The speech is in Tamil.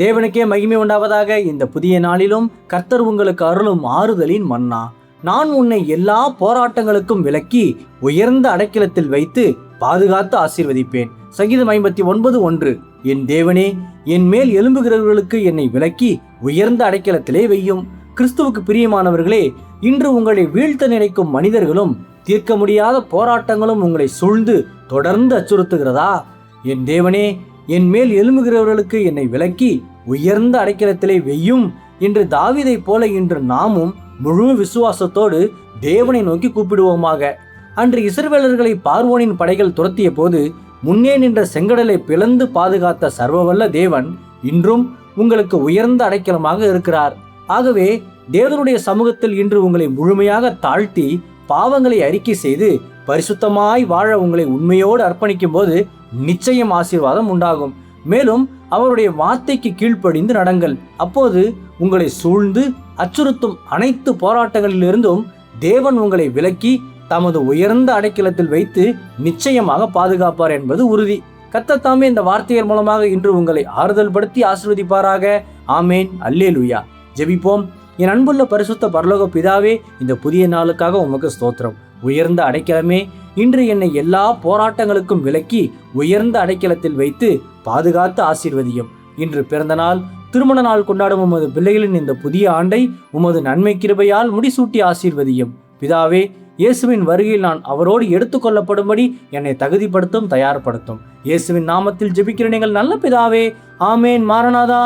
தேவனுக்கே மகிமை உண்டாவதாக. இந்த புதிய நாளிலும் கர்த்தர் உங்களுக்கு அருளும் ஆறுதலின் மன்னா. நான் உன்னை எல்லா போராட்டங்களுக்கும் விலக்கி உயர்ந்த அடைக்கலத்தில் வைத்து பாதுகாத்து ஆசீர்வதிப்பேன். சங்கீதம் 59:1. என் தேவனே, என் மேல் எழும்புகிறவர்களுக்கு என்னை விலக்கி உயர்ந்த அடைக்கலத்திலே வையும். கிறிஸ்துவுக்கு பிரியமானவர்களே, இன்று உங்களை வீழ்த்த நினைக்கும் மனிதர்களும் தீர்க்க முடியாத போராட்டங்களும் உங்களை சூழ்ந்து தொடர்ந்து அச்சுறுத்துகிறதா? என் தேவனே, என் மேல் எழும்புகிறவர்களுக்கு என்னை விலக்கி உயர்ந்த அடைக்கலத்திலே வெய்யும் என்று தாவீதை போல இன்று நாமும் முழு விசுவாசத்தோடு தேவனை நோக்கி கூப்பிடுவோமாக. அன்று இஸ்ரவேலர்களை பார்வோனின் படைகள் துரத்திய போது முன்னே நின்ற செங்கடலை பிளந்து பாதுகாத்த சர்வவல்ல தேவன் இன்றும் உங்களுக்கு உயர்ந்த அடைக்கலமாக இருக்கிறார். ஆகவே தேவனுடைய சமூகத்தில் இன்று உங்களை முழுமையாக தாழ்த்தி பாவங்களை அறிக்கை செய்து பரிசுத்தமாய் வாழ உங்களை உண்மையோடு அர்ப்பணிக்கும் போது நிச்சயம் ஆசீர்வாதம் உண்டாகும். மேலும் அவருடைய வார்த்தைக்கு கீழ்ப்படிந்து நடங்கள். அப்போது உங்களை சூழ்ந்து அச்சுறுத்தும் அனைத்து போராட்டங்களிலிருந்தும் தேவன் உங்களை விலக்கி தமது உயர்ந்த அடைக்கலத்தில் வைத்து நிச்சயமாக பாதுகாப்பார் என்பது உறுதி. கர்த்தர் தாமே இந்த வார்த்தைகள் மூலமாக இன்று உங்களை ஆறுதல் படுத்தி ஆசீர்வதிப்பாராக. ஆமேன். அல்லேலூயா. ஜெபிப்போம். என் அன்புள்ள பரிசுத்த பரலோக பிதாவே, இந்த புதிய நாளுக்காக உமக்கு ஸ்தோத்திரம். உயர்ந்த அடைக்கலமே, இன்று என்னை எல்லா போராட்டங்களுக்கும் விலக்கி உயர்ந்த அடைக்கலத்தில் வைத்து பாதுகாத்து ஆசீர்வதியும். இன்று பிறந்த நாள், திருமண நாள் கொண்டாடும் உமது பிள்ளைகளின் இந்த புதிய ஆண்டை உமது நன்மை கிருபையால் முடிசூட்டி ஆசீர்வதியும். பிதாவே, இயேசுவின் வருகையில் நான் அவரோடு எடுத்துக்கொள்ளப்படும்படி என்னை தகுதிப்படுத்தும், தயார்படுத்தும். இயேசுவின் நாமத்தில் ஜெபிக்கிற நீங்கள் நல்ல பிதாவே. ஆமேன். மாரநாதா.